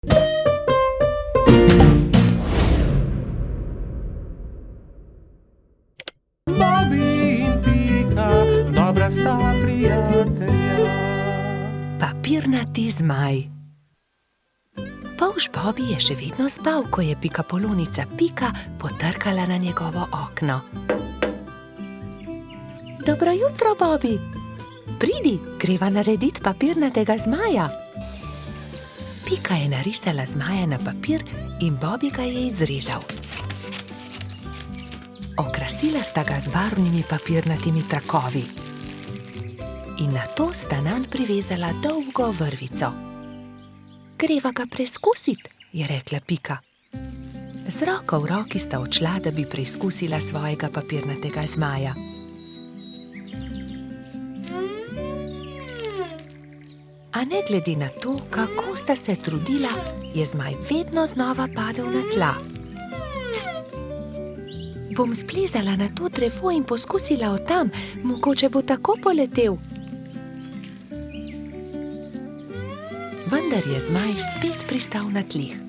Bobby in Pika, dobra sta prijatelja. Papirnati zmaj. Polž Bobby je še vedno spal, ko je pikapolonica Pika potrkala na njegovo okno. Dobro jutro, Bobby. Pridi, greva narediti papirnatega zmaja. Pika je narisala zmaja na papir in Bobby ga je izrezal. Okrasila sta ga z barvnimi papirnatimi trakovi. In nato sta nanj privezala dolgo vrvico. Greva ga preizkusit, je rekla Pika. Z roko v roki sta odšla, da bi preizkusila svojega papirnatega zmaja. A ne glede na to, kako sta se trudila, je zmaj vedno znova padel na tla. Bom splezala na to drevo in poskusila od tam, mogoče bo tako poletel. Vendar je zmaj spet pristal na tleh.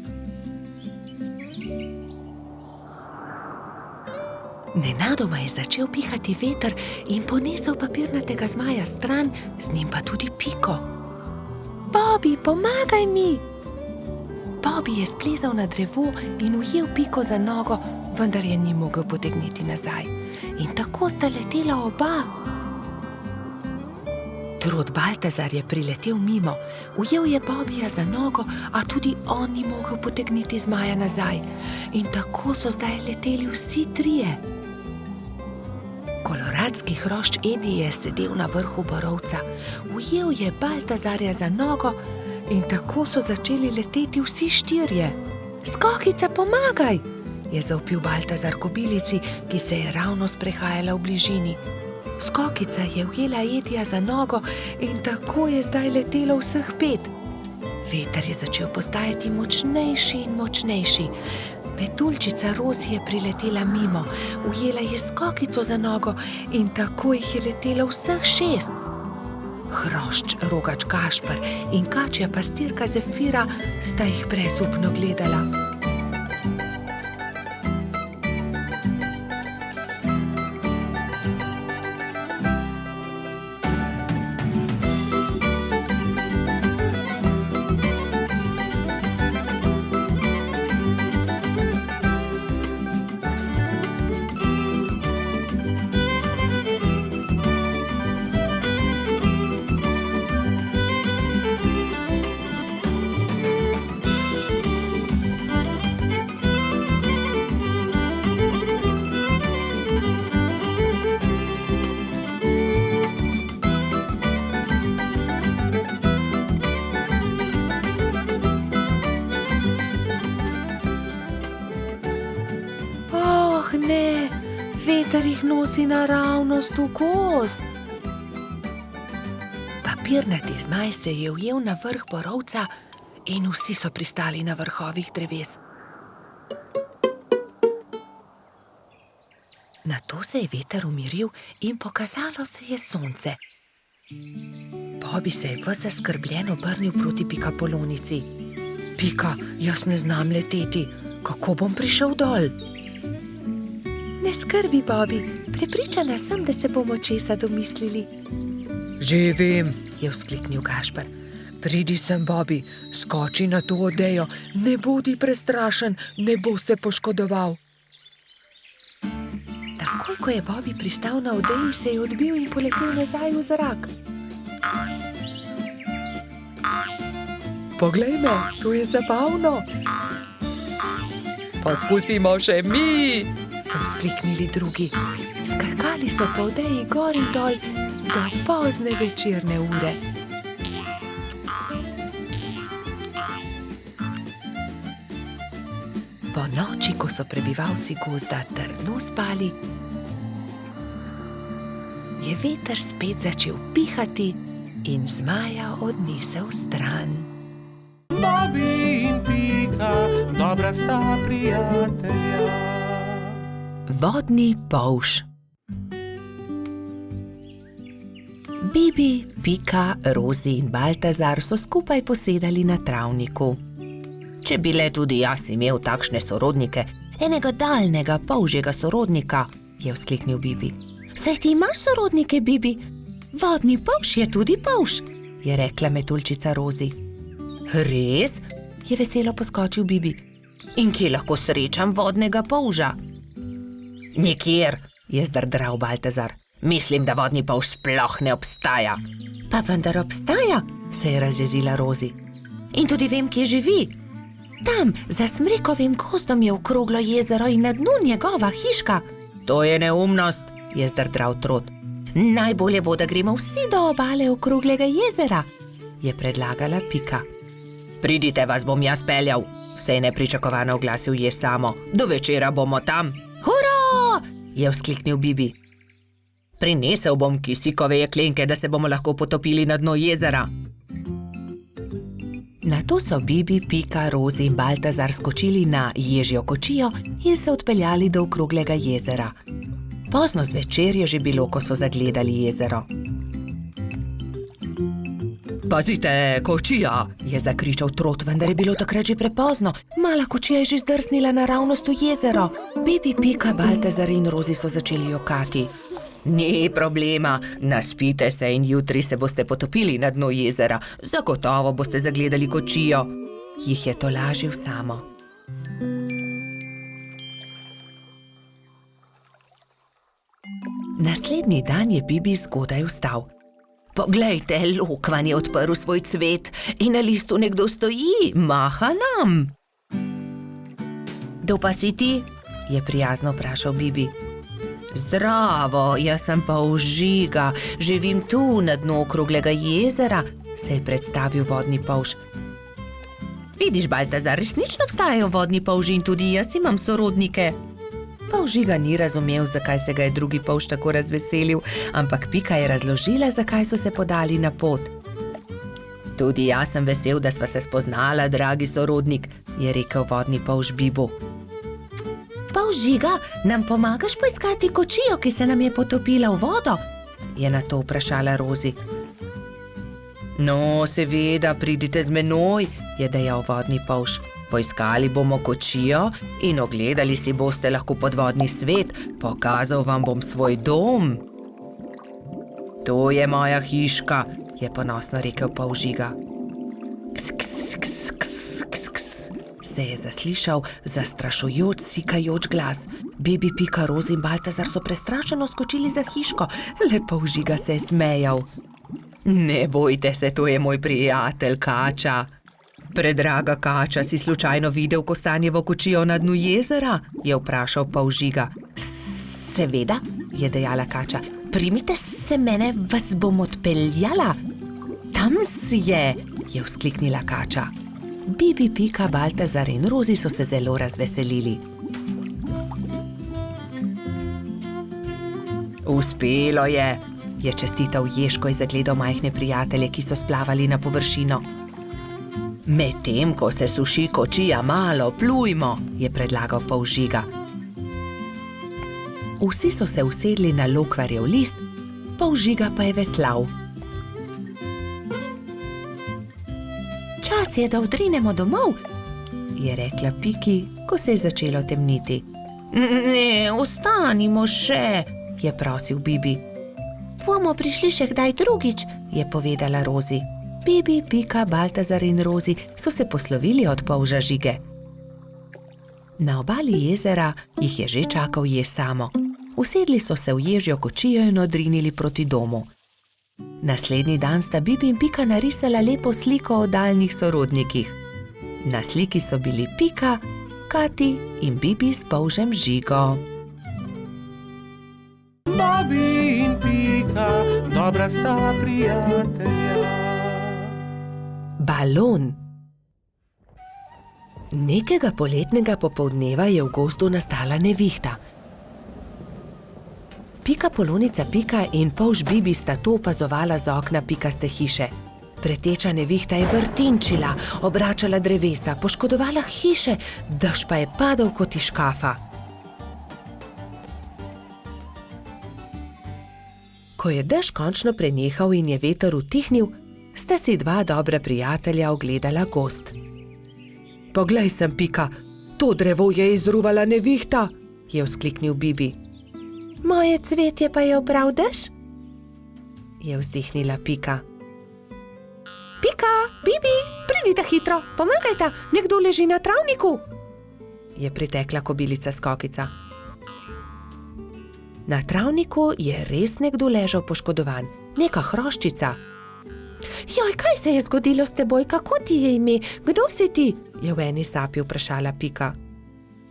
Nenadoma je začel pihati veter in ponesel papirnatega zmaja stran, z njim pa tudi Piko. Bobby, pomagaj mi! Bobby je splezal na drevo in ujel Piko za nogo, vendar je ni mogel potegniti nazaj. In tako sta letela oba. Trud Baltazar je priletel mimo, ujel je Bobbyja za nogo, a tudi on ni mogel potegniti zmaja nazaj. In tako so zdaj leteli vsi trije. Koloradski hrošč Edi je sedel na vrhu borovca, ujel je Baltazarja za nogo in tako so začeli leteti vsi štirje. Skokica, pomagaj! Je zavpil Baltazar kobilici, ki se je ravno sprehajala v bližini. Skokica je ujela Edija za nogo in tako je zdaj letelo vseh 5. Veter je začel postajati močnejši in močnejši. Petuljčica Rozi je priletela mimo, ujela je Skokico za nogo in tako jih je letelo vseh 6. Hrošč Rogač Gašper in kačja pastirka Zefira sta jih brezupno gledala. Ne, veter jih nosi naravnost v gozd. Papirnati zmaj se je ujel na vrh borovca in vsi so pristali na vrhovih dreves. Nato se je veter umiril in pokazalo se je sonce. Bobby se je ves zaskrbljen obrnil proti pikapolonici. Pika, jaz ne znam leteti, kako bom prišel dol? Ne skrbi, Bobby, prepričana sem, da se bomo česa domislili. Že vem, je vzkliknil Gašper. Pridi sem, Bobby, skoči na to odejo, ne bodi prestrašen, ne bo se poškodoval. Takoj, ko je Bobby pristal na odeji, se je odbil in poletel nazaj v zrak. Poglej me, to je zabavno. Poskusimo še mi, so vzkliknili drugi. Skakali so po odeji gor in dol do pozne večerne ure. Po noči, ko so prebivalci gozda trdno spali, je veter spet začel pihati in zmaja odnesel stran. Bobby in Pika, dobra sta prijatelja. Vodni polž. Bibi, Pika, Rozi in Baltazar so skupaj posedali na travniku. Če bi le tudi jaz imel takšne sorodnike, enega daljnega polžjega sorodnika, je vzkliknil Bibi. Saj ti imaš sorodnike, Bibi? Vodni polž je tudi polž, je rekla metuljčica Rozi. Res? Je veselo poskočil Bibi. In kje lahko srečam vodnega polža? Nikjer, je zdrdral Baltazar. Mislim, da vodni polž sploh ne obstaja. Pa vendar obstaja, se je razjezila Rozi. In tudi vem, kje živi. Tam, za smrekovim gozdom je okroglo jezero in na dnu njegova hiška. To je neumnost, je zdrdral Trot. Najbolje bo, da gremo vsi do obale okroglega jezera, je predlagala Pika. Pridite, vas bom jaz peljal, se je nepričakovano oglasil Jež Samo. Do večera bomo tam. Hurra! Je vzkliknil Bibi. Prinesel bom kisikove jeklenke, da se bomo lahko potopili na dno jezera. Nato so Bibi, Pika, Rozi in Baltazar skočili na ježjo kočijo in se odpeljali do okroglega jezera. Pozno zvečer je že bilo, ko so zagledali jezero. Pazite, kočija, je zakričal Trot, vendar je bilo takrat že prepozno. Mala kočija je že zdrsnila naravnost v jezero. Bibi, Pika, Baltazar in Rozi so začeli jokati. Ni problema, naspite se in jutri se boste potopili na dno jezera. Zagotovo boste zagledali kočijo, jih je tolažil Samo. Naslednji dan je Bibi zgodaj vstal. Poglejte, lokvan je odprl svoj cvet in na listu nekdo stoji, maha nam. Kdo pa si ti? Je prijazno vprašal Bibi. Zdravo, jaz sem Polžiga, živim tu na dnu okroglega jezera, se je predstavil vodni polž. Vidiš, Baltazar, resnično obstajajo vodni polži in tudi jaz imam sorodnike. Polžiga ni razumel, zakaj se ga je drugi polž tako razveselil, ampak Pika je razložila, zakaj so se podali na pot. Tudi jaz sem vesel, da sva se spoznala, dragi sorodnik, je rekel vodni polž Bibu. Polžiga, nam pomagaš poiskati kočijo, ki se nam je potopila v vodo? Je nato vprašala Rozi. No, seveda, pridite z menoj, je dejal vodni polž. Poiskali bomo kočijo in ogledali si boste lahko podvodni svet, pokazal vam bom svoj dom. To je moja hiška, je ponosno rekel Polžiga. Ks, ks, ks, ks, ks, ks, se je zaslišal zastrašujoč, sikajoč glas. Bibi, Pika, Rozi in Baltazar so prestrašeno skočili za hiško, le Polžiga se je smejal. Ne bojte se, to je moj prijatelj Kača. Predraga Kača, si slučajno videl kostanjevo kočijo na dnu jezera? Je vprašal Polžiga. Seveda, je dejala Kača. Primite se mene, vas bom odpeljala. Tam je vzkliknila Kača. Bibi, Pika, Baltazar in Rozi so se zelo razveselili. Uspelo je čestital Jež, ko je zagledal majhne prijatelje, ki so splavali na površino. Medtem, ko se suši kočija, malo plujmo, je predlagal Polžiga. Vsi so se usedli na lokvarjev list, Polžiga pa je veslal. Čas je, da odrinemo domov, je rekla Piki, ko se je začelo temniti. Ne, ostanimo še, je prosil Bibi. Bomo prišli še kdaj drugič, je povedala Rozi. Bibi, Pika, Baltazar in Rozi so se poslovili od polža Žige. Na obali jezera jih je že čakal Jež Samo. Usedli so se v ježjo kočijo in odrinili proti domu. Naslednji dan sta Bibi in Pika narisala lepo sliko o daljnih sorodnikih. Na sliki so bili Pika, Kati in Bibi s polžem Žigo. Bobi in Pika, dobra sta prijatelja. Balon. Nekega poletnega popoldneva je v gozdu nastala nevihta. Pika Polonica Pika in polž Bibi sta to opazovala z okna pikaste hiše. Preteča nevihta je vrtinčila, obračala drevesa, poškodovala hiše, dež pa je padal kot iz škafa. Ko je dež končno prenehal in je veter utihnil, sta si dva dobra prijatelja ogledala gozd. Poglej sem, Pika, to drevo je izruvala nevihta, je vzkliknil Bibi. Moje cvetje pa je obral dež, je vzdihnila Pika. Pika, Bibi, pridite hitro, pomagajta, nekdo leži na travniku, je pritekla kobilica Skokica. Na travniku je res nekdo ležal poškodovan, neka hroščica. Joj, kaj se je zgodilo s teboj, kako ti je ime, kdo si ti? Je v eni sapi vprašala Pika.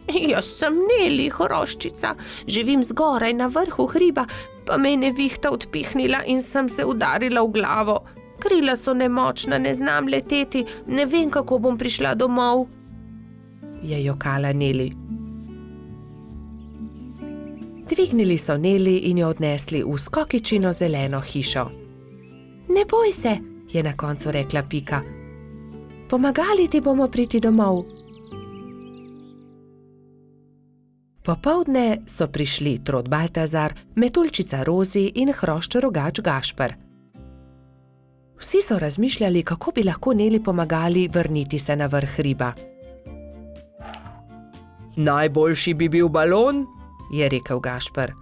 Jaz sem Neli, hroščica, živim zgoraj na vrhu hriba, pa me je nevihta odpihnila in sem se udarila v glavo. Krila so nemočna, ne znam leteti, ne vem, kako bom prišla domov, je jokala Neli. Dvignili so Neli in jo odnesli v Skokičino zeleno hišo. Ne boj se, je na koncu rekla Pika. Pomagali ti bomo priti domov. Popoldne so prišli Trod Baltazar, Metuljčica Rozi in hrošč rogač Gašper. Vsi so razmišljali, kako bi lahko Neli pomagali vrniti se na vrh hriba. Najboljši bi bil balon, je rekel Gašper.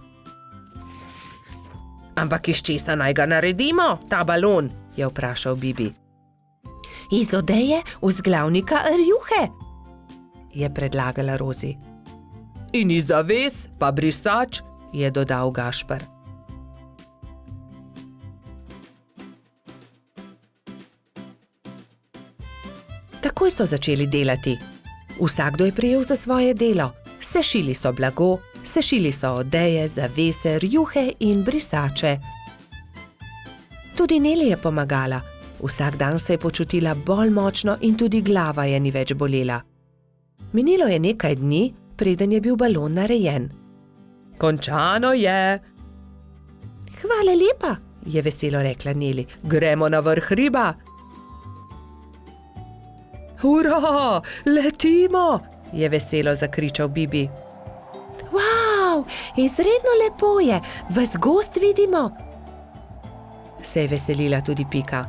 Ampak iz česa naj ga naredimo, ta balon, je vprašal Bibi. Iz odeje vzglavnika rjuhe, je predlagala Rozi. In iz zaves pa brisač, je dodal Gašper. Takoj so začeli delati. Vsakdo je prijel za svoje delo. Sešili so blago, sešili so odeje, zavese, rjuhe in brisače. Tudi Neli je pomagala. Vsak dan se je počutila bolj močno in tudi glava je ni več bolela. Minilo je nekaj dni, preden je bil balon narejen. Končano je. Hvala lepa, je veselo rekla Neli. Gremo na vrh hriba. Hurra, letimo, je veselo zakričal Bibi. Wow, izredno lepo je, ves gozd vidimo, se je veselila tudi Pika.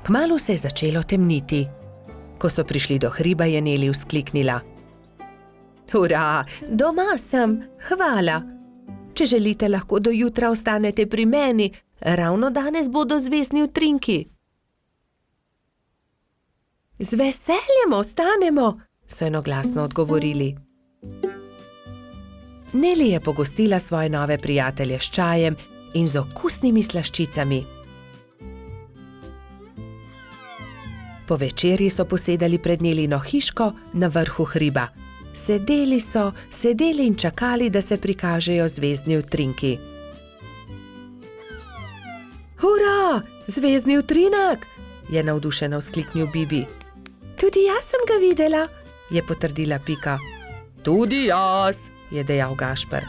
Kmalu se je začelo temniti. Ko so prišli do hriba, je Neli vzkliknila. Hurra, doma sem, hvala. Če želite, lahko do jutra ostanete pri meni, ravno danes bodo zvezdni utrinki. Z veseljem ostanemo, so enoglasno odgovorili. Neli je pogostila svoje nove prijatelje s čajem in z okusnimi slaščicami. Po večerji so posedali pred Nelino hiško na vrhu hriba. Sedeli in čakali, da se prikažejo zvezdni utrinki. Hurra, zvezdni utrinek, je navdušeno vzkliknil Bibi. Tudi jaz sem ga videla, je potrdila Pika. Tudi jaz, je dejal Gašper.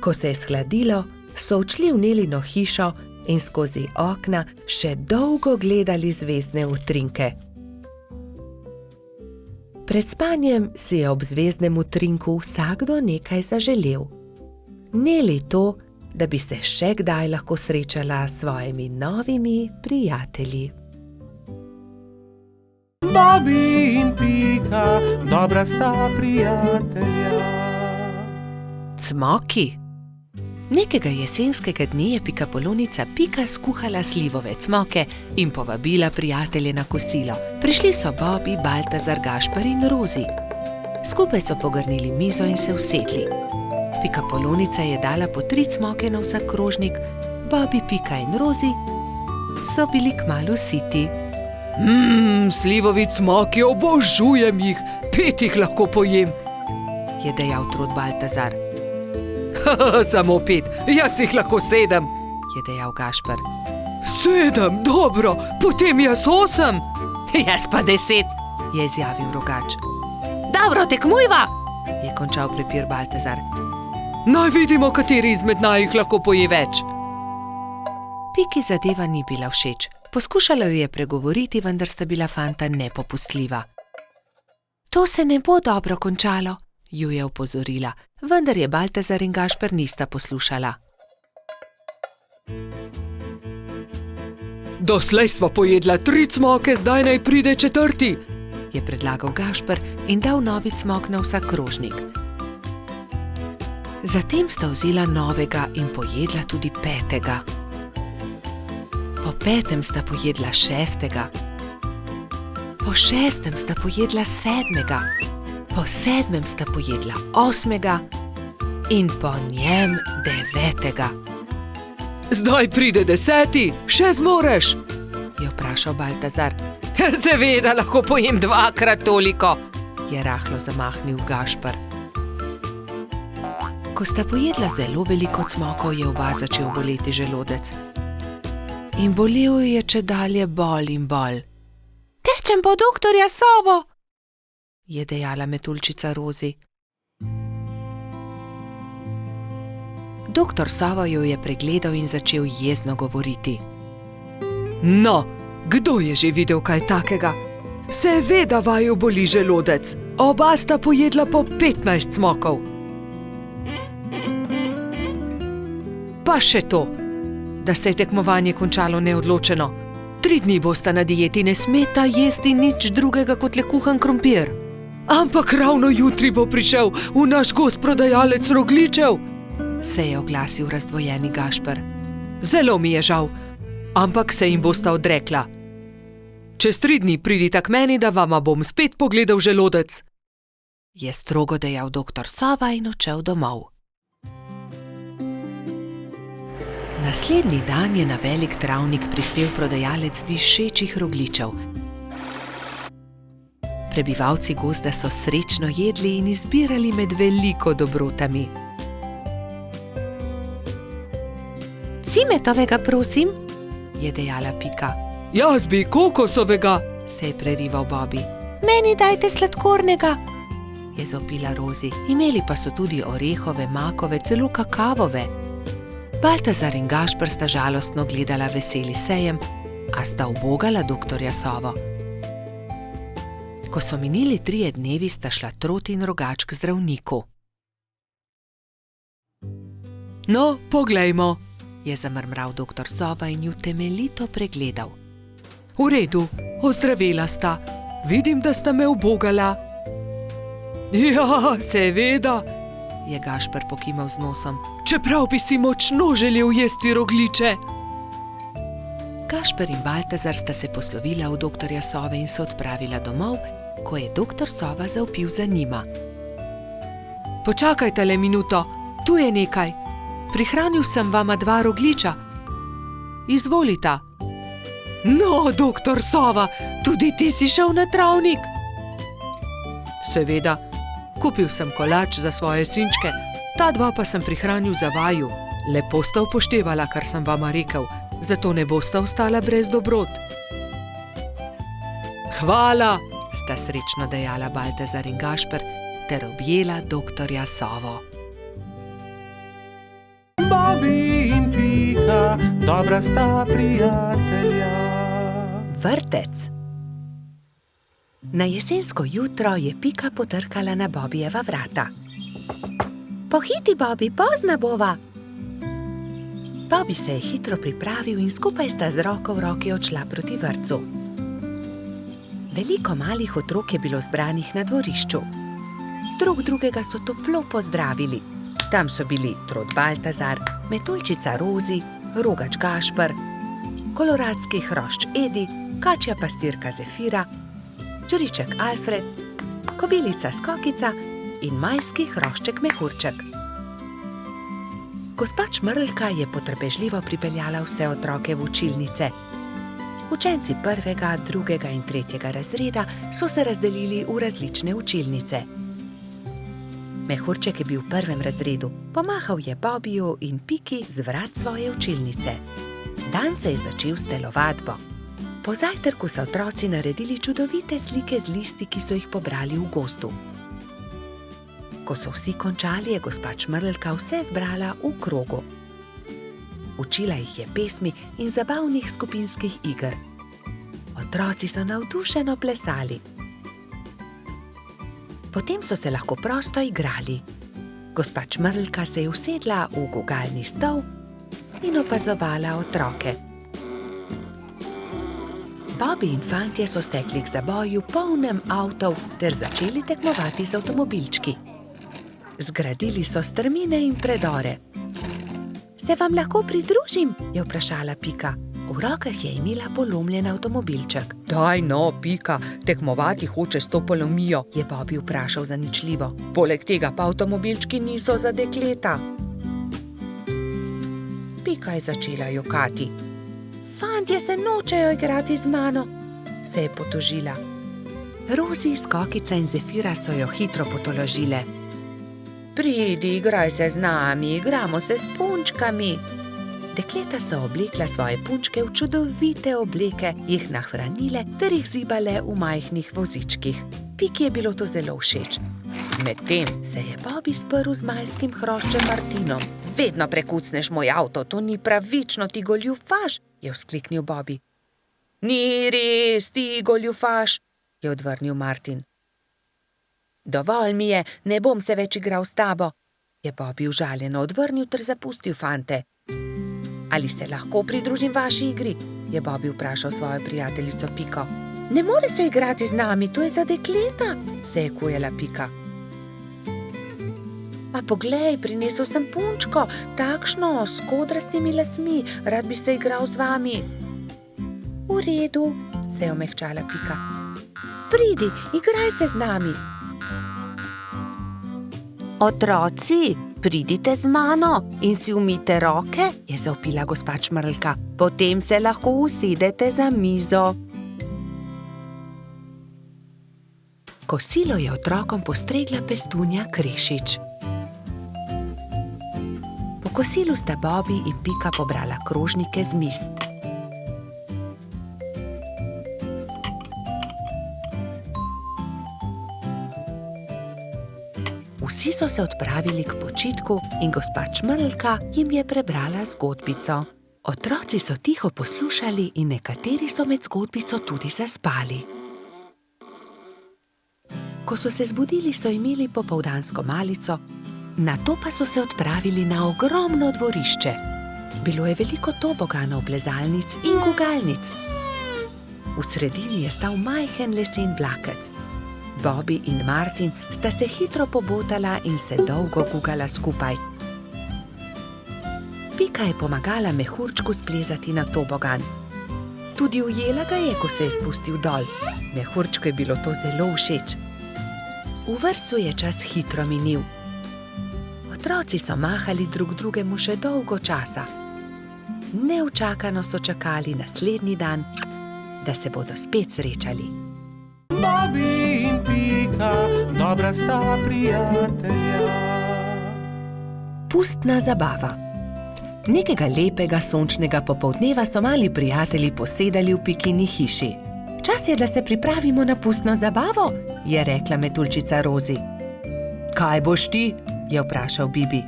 Ko se je shladilo, so odšli v Nelino hišo in skozi okna še dolgo gledali zvezdne utrinke. Pred spanjem si je ob zvezdnem utrinku vsakdo nekaj zaželel. Neli to, da bi se še kdaj lahko srečala s svojimi novimi prijatelji. Bobi in Pika, dobra sta prijatelja. Cmoki. Nekega jesenskega dne je pikapolonica Pika skuhala slivove cmoke in povabila prijatelje na kosilo. Prišli so Bobi, Baltazar, Gašper in Rozi. Skupaj so pogrnili mizo in se usedli. Pikapolonica je dala po 3 cmoke na vsak krožnik, Bobi, Pika in Rozi so bili kmalu siti. Slivovi cmoki, obožujem jih, 5 jih lahko pojem, je dejal Trod Baltazar. Samo 5, jaz jih lahko 7, je dejal Gašper. 7, dobro, potem jaz 8. Jaz pa 10, je izjavil rogač. Dobro, tekmujva, je končal prepir Baltazar. Naj vidimo, kateri izmed najih lahko poje več. Piki zadeva ni bila všeč. Poskušala jo je pregovoriti, vendar sta bila fanta nepopustljiva. To se ne bo dobro končalo, ju je opozorila, vendar je Baltazar in Gašper nista poslušala. Doslej sva pojedla 3 cmoke, zdaj naj pride 4. Je predlagal Gašper in dal novi cmok na vsak krožnik. Zatem sta vzela novega in pojedla tudi 5. Po 5. sta pojedla 6. Po 6. sta pojedla 7. Po 7. sta pojedla 8. in po njem 9. Zdaj pride 10, še zmoreš? Je vprašal Baltazar. Seveda lahko pojem 2-krat toliko, je rahlo zamahnil Gašper. Ko sta pojedla zelo veliko cmokov, je oba začel boleti želodec. In bolel je čedalje bolj in bolj. Tečem po doktorja Sovo, je dejala metuljčica Rozi. Doktor Sova jo je pregledal in začel jezno govoriti. No, kdo je že videl kaj takega? Seveda vaju boli želodec. Oba sta pojedla po 15 cmokov. Pa še to, da se je tekmovanje končalo neodločeno. 3 dni bosta na dieti, ne smeta jesti nič drugega kot le kuhan krompir. Ampak ravno jutri bo prišel v naš gost prodajalec rogljičev, se je oglasil razdvojeni Gašper. Zelo mi je žal, ampak se jim bosta odrekla. Čez 3 dni pridita k meni, da vama bom spet pogledal želodec, je strogo dejal doktor Sova in odšel domov. Naslednji dan je na velik travnik prispel prodajalec dišečih rogljičev. Prebivalci gozda so srečno jedli in izbirali med veliko dobrotami. Cimetovega, prosim, je dejala Pika. Jaz bi kokosovega, se je prerival Bobby. Meni dajte sladkornega, je zopila Rozi. Imeli pa so tudi orehove, makove, celo kakavove. Baltazar in Gašper sta žalostno gledala veseli sejem, a sta ubogala doktorja Sovo. Ko so minili 3 dnevi, sta šla Trot in Rogač k zdravniku. No, poglejmo, je zamrmral doktor Sova in ju temeljito pregledal. V redu, ozdravela sta. Vidim, da sta me ubogala. Ja, seveda, je Gašper pokimal z nosom. Čeprav bi si močno želel jesti rogljiče. Gašper in Baltazar sta se poslovila od doktorja Sove in se odpravila domov, ko je doktor Sova zavpil za njima. Počakajte le minuto, tu je nekaj. Prihranil sem vama 2 rogljiča. Izvolita. No, doktor Sova, tudi ti si šel na travnik? Seveda, kupil sem kolač za svoje sinčke, ta 2 pa sem prihranil za vaju. Lepo sta upoštevala, kar sem vama rekel, zato ne bosta ostala brez dobrot. Hvala, sta srečno dejala Baltazar in Gašper ter objela doktorja Sovo. Bobby in Pika, dobra sta prijatelja. Vrtec. Na jesensko jutro je Pika potrkala na Bobbyjeva vrata. Pohiti, Bobby, pozna bova. Bobby se je hitro pripravil in skupaj sta z roko v roki odšla proti vrtcu. Veliko malih otrok je bilo zbranih na dvorišču. Drug drugega so toplo pozdravili. Tam so bili Trot Baltazar, metuljčica Rozi, Rogač Gašper, koloradski hrošč Edi, kačja pastirka Zefira, čriček Alfred, kobilica Skokica in majski hrošček Mehurček. Gospa Čmrlka je potrpežljivo pripeljala vse otroke v učilnice. Učenci 1., 2. in 3. razreda so se razdelili v različne učilnice. Mehurček je bil v 1. razredu, pomahal je Bobbyju in Piki z vrat svoje učilnice. Dan se je začel s telovadbo. Po zajtrku so otroci naredili čudovite slike z listi, ki so jih pobrali v gozdu. Ko so vsi končali, je gospa Čmrlka vse zbrala v krogu. Učila jih je pesmi in zabavnih skupinskih iger. Otroci so navdušeno plesali. Potem so se lahko prosto igrali. Gospa Čmrlka se je usedla v gugalni stol in opazovala otroke. Bobby in fantje so stekli k zaboju polnem avtov ter začeli tekmovati z avtomobilčki. Zgradili so strmine in predore. Se vam lahko pridružim? Je vprašala Pika. V rokah je imela polomljen avtomobilček. Daj no, Pika, tekmovati hoče s to polomijo, je Bobby vprašal zaničljivo. Poleg tega pa avtomobilčki niso za dekleta. Pika je začela jokati. Fantje se nočejo igrati z mano, se je potožila. Rozi, Skokica in Zefira so jo hitro potolažile. Pridi, igraj se z nami, igramo se s punčkami. Dekleta so oblekla svoje punčke v čudovite obleke, jih nahranile ter jih zibale v majhnih vozičkih. Piki je bilo to zelo všeč. Medtem se je Bobby sprl z majskim hroščem Martinom. Vedno prekucneš moj avto, to ni pravično, ti goljufaš, je vzkliknil Bobby. Ni res, ti goljufaš, je odvrnil Martin. Dovolj mi je, ne bom se več igral s tabo, je Bobby užaljeno odvrnil ter zapustil fante. Ali se lahko pridružim vaši igri? Je Bobby vprašal svojo prijateljico Piko. Ne more se igrati z nami, to je za dekleta, se je kujala Pika. A poglej, prinesel sem punčko, takšno, s kodrastimi lasmi, rad bi se igral z vami. V redu, se je omehčala Pika. Pridi, igraj se z nami. Otroci, pridite z mano in si umijte roke, je zavpila gospa Čmrlka. Potem se lahko usedete za mizo. Kosilo je otrokom postregla pestunja Krešič. Po kosilu sta Bobby in Pika pobrala krožnike z miz. Vsi so se odpravili k počitku in gospa Čmrlka jim je prebrala zgodbico. Otroci so tiho poslušali in nekateri so med zgodbico tudi zaspali. Ko so se zbudili, so imeli popoldansko malico, nato pa so se odpravili na ogromno dvorišče. Bilo je veliko toboganov, plezalnic in gugalnic. V sredini je stal majhen lesen vlakec. Bobby in Martin sta se hitro pobotala in se dolgo gugala skupaj. Pika je pomagala mehurčku splezati na tobogan. Tudi ujela ga je, ko se je spustil dol. Mehurčku je bilo to zelo všeč. V vrtcu je čas hitro minil. Otroci so mahali drug drugemu še dolgo časa. Neučakano so čakali naslednji dan, da se bodo spet srečali. Bobby in Pika, dobra sta prijatelja. Pustna zabava. Nekega lepega sončnega popoldneva so mali prijatelji posedali v Pikini hiši. Čas je, da se pripravimo na pustno zabavo, je rekla metuljčica Rozi. Kaj boš ti? Je vprašal Bibi.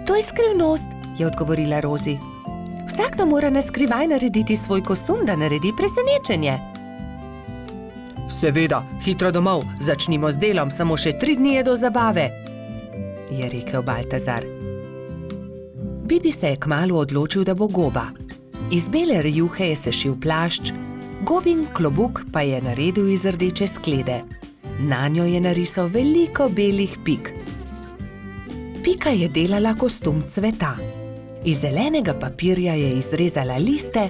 To je skrivnost, je odgovorila Rozi. Vsakdo mora na skrivaj narediti svoj kostum, da naredi presenečenje. Seveda, hitro domov, začnimo z delom, samo še 3 dni je do zabave, je rekel Baltazar. Bibi se je kmalu odločil, da bo goba. Iz bele rjuhe je sešil plašč, gobin klobuk pa je naredil iz rdeče sklede. Nanjo je narisal veliko belih pik. Pika je delala kostum cveta. Iz zelenega papirja je izrezala liste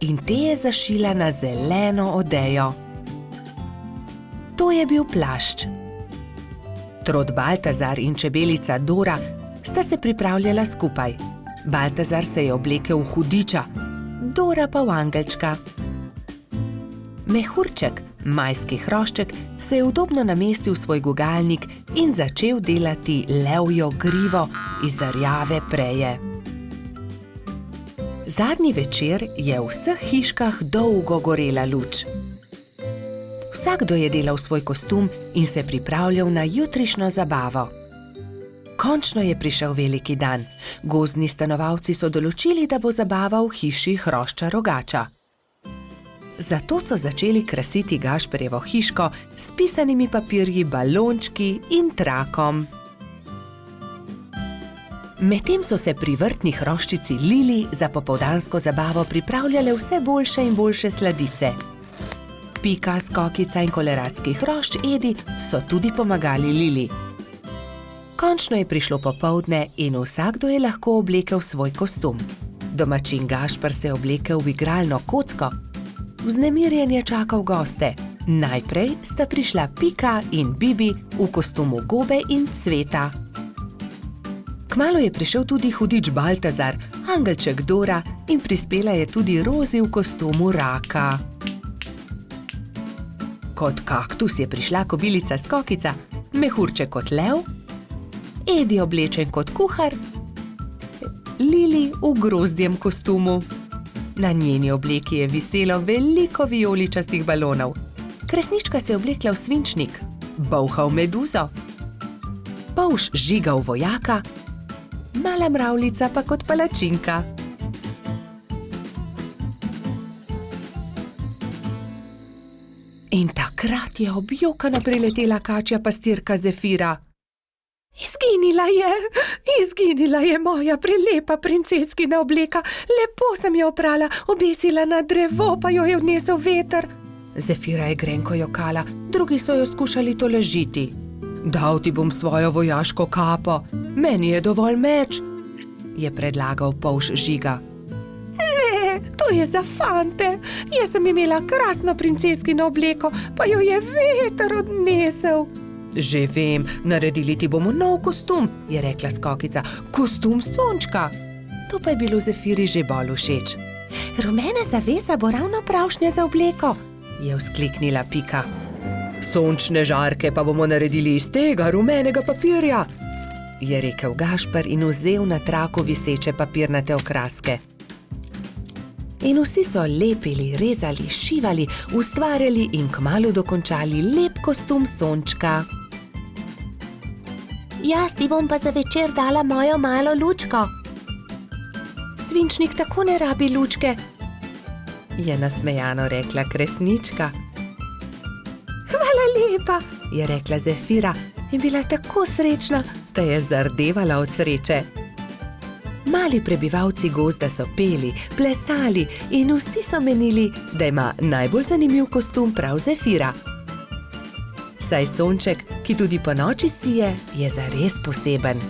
in te je zašila na zeleno odejo. To je bil plašč. Trod Baltazar in čebelica Dora sta se pripravljala skupaj. Baltazar se je oblekel v hudiča, Dora pa v angelčka. Mehurček, majski hrošček, se je udobno namestil v svoj gugalnik in začel delati levjo grivo iz rjave preje. Zadnji večer je v vseh hiškah dolgo gorela luč. Vsakdo je delal svoj kostum in se pripravljal na jutrišnjo zabavo. Končno je prišel veliki dan. Gozdni stanovalci so določili, da bo zabava v hiši hrošča Rogača. Zato so začeli krasiti Gašperjevo hiško s pisanimi papirji, balončki in trakom. Medtem so se pri vrtni hroščici Lili za popoldansko zabavo pripravljale vse boljše in boljše sladice. Pika, Skokica in koleratski hrošč Edi so tudi pomagali Lili. Končno je prišlo popoldne in vsakdo je lahko oblekel svoj kostum. Domačin Gašper se je oblekel v igralno kocko. Vznemirjen je čakal goste. Najprej sta prišla Pika in Bibi v kostumu gobe in cveta. Kmalu je prišel tudi hudič Baltazar, angelček Dora in prispela je tudi Rozi v kostumu raka. Kot kaktus je prišla kobilica Skokica, mehurček kot lev, Edi oblečen kot kuhar, Lili v grozdjem kostumu. Na njeni obleki je viselo veliko vijoličastih balonov. Kresnička se je oblekla v svinčnik, Bolha v meduzo, Polž Žiga v vojaka, Mala mravljica pa kot palačinka. In takrat je objokano priletela kačja pastirka Zefira. Izginila je moja prelepa princeskina obleka. Lepo sem jo oprala, obesila na drevo, pa jo je odnesel veter. Zefira je grenko jokala, drugi so jo skušali tolažiti. Dal ti bom svojo vojaško kapo, meni je dovolj meč, je predlagal Polž Žiga. Ne, to je za fante. Jaz sem imela krasno princeskino obleko, pa jo je veter odnesel. Že vem, naredili ti bomo nov kostum, je rekla Skokica. Kostum sončka. To pa je bilo Zefiri že bolj všeč. Rumena zavesa bo ravno pravšnja za obleko, je vzkliknila Pika. Sončne žarke pa bomo naredili iz tega rumenega papirja, je rekel Gašper in vzel na traku viseče papirnate okraske. In vsi so lepili, rezali, šivali, ustvarjali in kmalu dokončali lep kostum sončka. Jaz ti bom pa za večer dala mojo malo lučko. Svinčnik tako ne rabi lučke, je nasmejano rekla Kresnička. Hvala lepa, je rekla Zefira in bila tako srečna, da je zardevala od sreče. Mali prebivalci gozda so peli, plesali in vsi so menili, da ima najbolj zanimiv kostum prav Zefira. Saj sonček, ki tudi po noči sije, je zares poseben.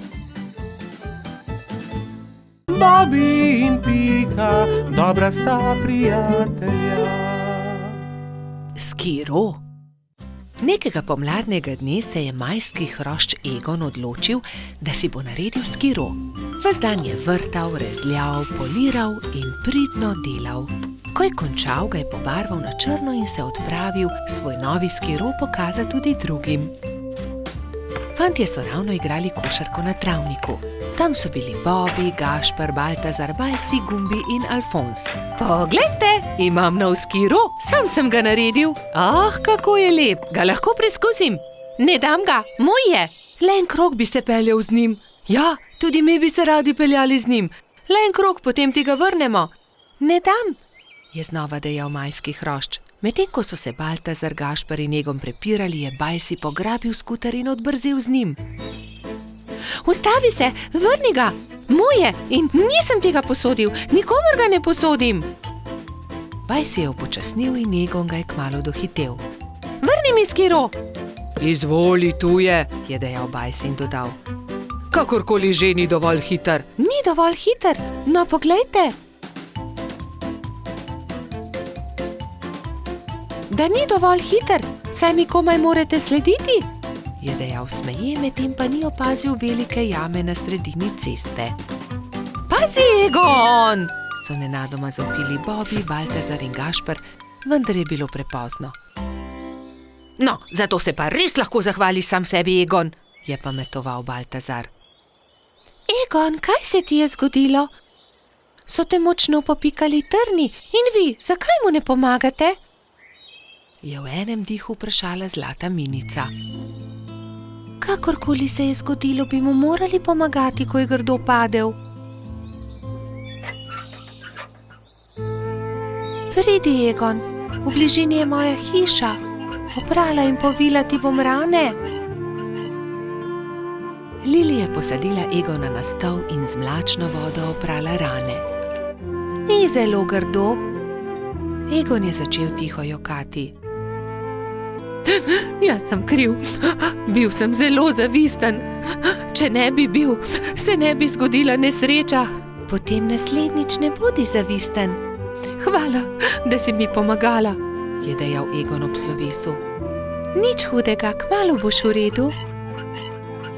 Bobby in Pika, dobra sta prijatelja. Skiro. Nekega pomladnega dne se je majski hrošč Egon odločil, da si bo naredil skiro. Ves dan je vrtal, rezljal, poliral in pridno delal. Ko je končal, ga je pobarval na črno in se odpravil svoj novi skiro pokazati tudi drugim. Fantje so ravno igrali košarko na travniku. Tam so bili Bobby, Gašper, Baltazar, Bajsi, Gumbi in Alfons. Poglejte, imam nov skiro, sam sem ga naredil. Ah, kako je lep, ga lahko preizkusim. Ne dam ga, moj je. Le en krog bi se peljal z njim. Ja, tudi mi bi se radi peljali z njim. Le en krog, potem ti ga vrnemo. Ne dam, je znova dejal majski hrošč. Medtem ko so se Baltazar, Gašper in Egon prepirali, je Bajsi pograbil skuter in odbrzel z njim. Ustavi se, vrni ga, moj je in nisem tega posodil, nikomur ga ne posodim. Bajsi je upočasnil in Egon ga je kmalu dohitel. Vrni mi skiro. Izvoli, tu je dejal Bajsi in dodal. Kakorkoli že ni dovolj hiter. Ni dovolj hiter, no poglejte. Da ni dovolj hiter, saj mi komaj morate slediti, je dejal smeje, medtem pa ni opazil velike jame na sredini ceste. Pazi, Egon! So nenadoma zavpili Bobby, Baltazar in Gašper, vendar je bilo prepozno. No, zato se pa res lahko zahvališ sam sebi, Egon, je pametoval Baltazar. Egon, kaj se ti je zgodilo? So te močno popikali trni in vi, zakaj mu ne pomagate? Je v enem dihu vprašala zlata minica. Kakorkoli se je zgodilo, bi mu morali pomagati, ko je grdo padel. Pridi, Egon, v bližini je moja hiša. Oprala in povila ti bom rane. Lili je posadila Egona na stol in z mlačno vodo oprala rane. Ni zelo grdo. Egon je začel tiho jokati. Jaz sem kriv. Bil sem zelo zavisten. Če ne bi bil, se ne bi zgodila nesreča. Potem naslednjič ne bodi zavisten. Hvala, da si mi pomagala, je dejal Egon ob slovesu. Nič hudega, kmalu boš v redu.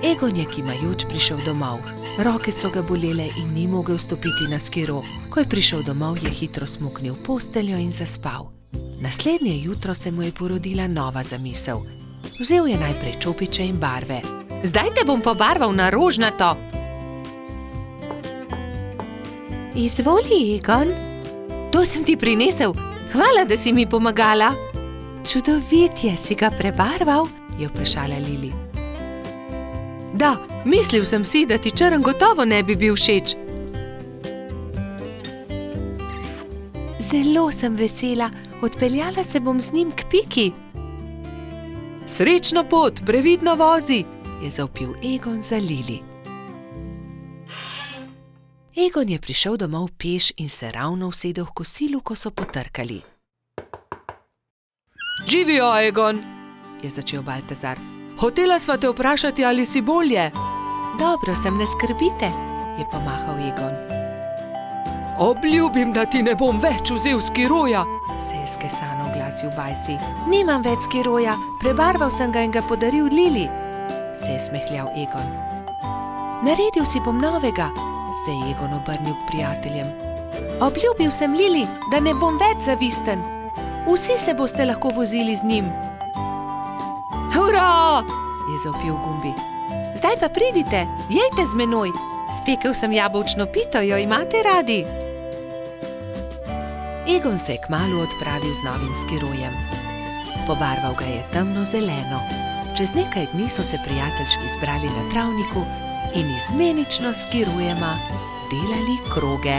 Egon je kimajoč prišel domov. Roke so ga bolele in ni mogel stopiti na skiro. Ko je prišel domov, je hitro smuknil v posteljo in zaspal. Naslednje jutro se mu je porodila nova zamisel. Vzel je najprej čopiče in barve. Zdaj te bom pobarval na rožnato. Izvoli, Egon. To sem ti prinesel. Hvala, da si mi pomagala. Čudovit je, si ga prebarval? Je vprašala Lili. Da, mislil sem si, da ti črn gotovo ne bi bil všeč. Zelo sem vesela. Odpeljala se bom z njim k Piki. Srečno pot, previdno vozi, je zavpil Egon za Lili. Egon je prišel domov peš in se ravno usedel v kosilu, ko so potrkali. Živijo, Egon, je začel Baltazar. Hotela sva te vprašati, ali si bolje. Dobro sem, ne skrbite, je pomahal Egon. Obljubim, da ti ne bom več vzel skiroja, se je skesano oglasil Bajsi. Nimam več skiroja, prebarval sem ga in ga podaril Lili, se je smehljal Egon. Naredil si bom novega, se je Egon obrnil k prijateljem. Obljubil sem Lili, da ne bom več zavisten. Vsi se boste lahko vozili z njim. Hurra! Je zavpil Gumbi. Zdaj pa pridite, jejte z menoj. Spekel sem jabolčno pito, jo imate radi? Egon se je kmalu odpravil z novim skirojem. Pobarval ga je temno zeleno. Čez nekaj dni so se prijateljčki zbrali na travniku in izmenično s skirojema delali kroge.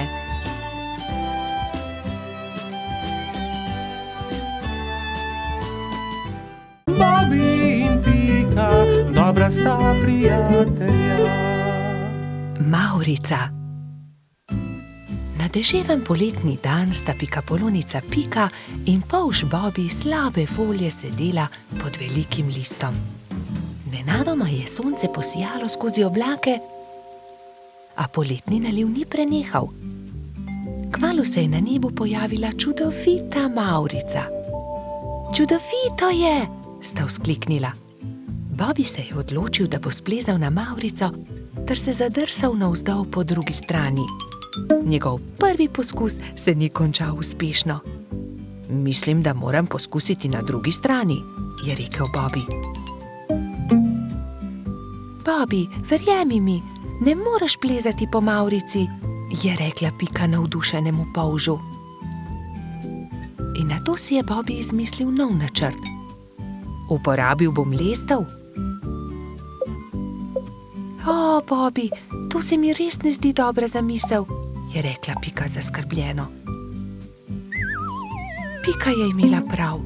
Bobby in Pika, dobra sta prijatelja. Mavrica. Na deževen poletni dan sta pikapolonica Pika in polž Bobby slabe volje sedela pod velikim listom. Nenadoma je sonce posijalo skozi oblake, a poletni naliv ni prenehal. Kmalu se je na nebu pojavila čudovita Mavrica. Čudovito je, sta vzkliknila. Bobby se je odločil, da bo splezal na Mavrico ter se zadrsal navzdol po drugi strani. Njegov prvi poskus se ni končal uspešno. Mislim, da moram poskusiti na drugi strani, je rekel Bobby. Bobby, verjemi mi, ne moreš plezati po Mavrici, je rekla Pika navdušenemu polžu. In nato si je Bobby izmislil nov načrt. Uporabil bom lestev. O, Bobby, to se mi res ne zdi dobra zamisel, je rekla Pika zaskrbljeno. Pika je imela prav.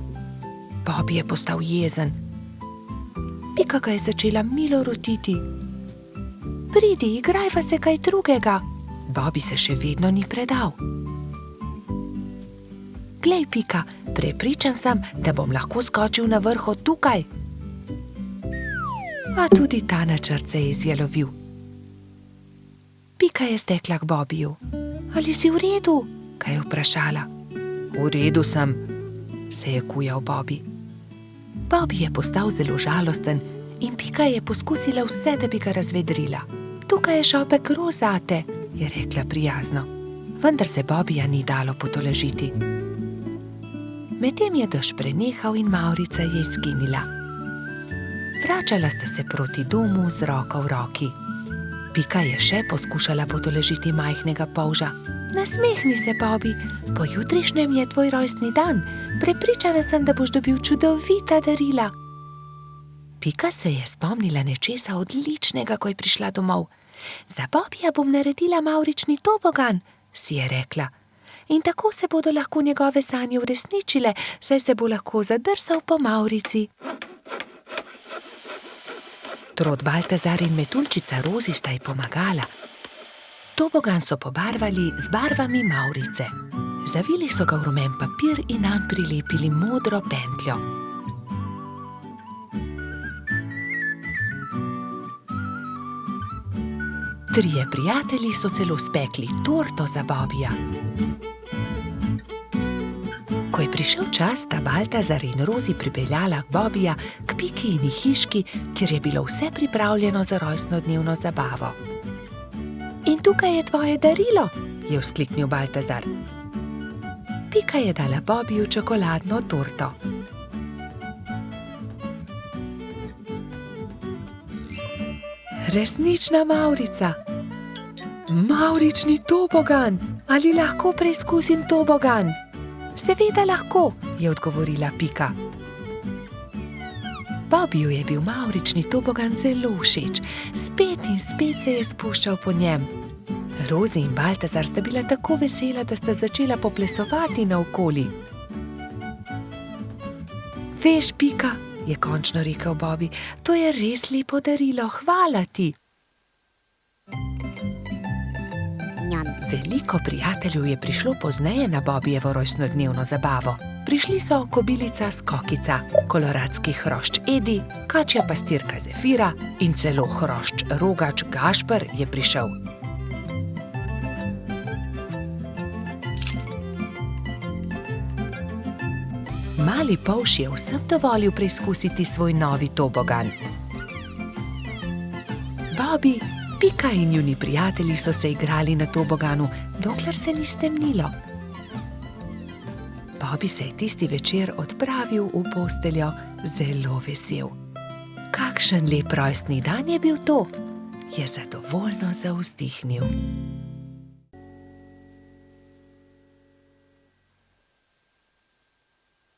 Bobby je postal jezen. Pika ga je začela milo rotiti. Pridi, igrajva se kaj drugega. Bobby se še vedno ni predal. Glej, Pika, prepričan sem, da bom lahko skočil na vrh od tukaj. A tudi ta načrt se je izjalovil. Pika je stekla k Bobbyju. Ali si v redu? Ga je vprašala. V redu sem, se je kujal Bobby. Bobby je postal zelo žalosten in Pika je poskusila vse, da bi ga razvedrila. Tukaj je šopek roz zate, je rekla prijazno. Vendar se Bobbyja ni dalo potolažiti. Medtem je dež prenehal in Mavrica je izginila. Vračala sta se proti domu z roko v roki. Pika je še poskušala potolažiti majhnega polža. Nasmehni se, Bobby, po jutrišnjem je tvoj rojstni dan. Prepričana sem, da boš dobil čudovita darila. Pika se je spomnila nečesa odličnega, ko je prišla domov. Za Bobbyja bom naredila mavrični tobogan, si je rekla. In tako se bodo lahko njegove sanje uresničile, saj se bo lahko zadrsal po mavrici. Trod Baltazar in metuljčica Rozi sta ji pomagala. Tobogan so pobarvali z barvami mavrice. Zavili so ga v rumen papir in nanj prilepili modro pentljo. Trije prijatelji so celo spekli torto za Bobija. Ko je prišel čas, sta Baltazar in Rozi pripeljala Bobija k Pikijini hiški, kjer je bilo vse pripravljeno za rojstnodnevno zabavo. In tukaj je tvoje darilo, je vzkliknil Baltazar. Pika je dala Bobiju čokoladno torto. Resnična mavrica. Mavrični tobogan. Ali lahko preizkusim tobogan? Seveda lahko, je odgovorila Pika. Bobiju je bil mavrični tobogan zelo všeč. Spet in spet se je spuščal po njem. Rozi in Baltazar sta bila tako vesela, da sta začela poplesovati naokoli. Veš, Pika, je končno rekel Bobi, to je res lepo darilo, hvala ti. Veliko prijateljev je prišlo pozneje na Bobijevo rojstnodnevno zabavo. Prišli so kobilica Skokica, koloradski hrošč Edi, kačja pastirka Zefira in celo hrošč Rogač Gašper je prišel. Mali polž je vsem dovolil preizkusiti svoj novi tobogan. Bobi, Pika in njuni prijatelji so se igrali na toboganu, dokler se ni stemnilo. Bobi se je tisti večer odpravil v posteljo zelo vesel. Kakšen lep rojstni dan je bil to, je zadovoljno zavzdihnil.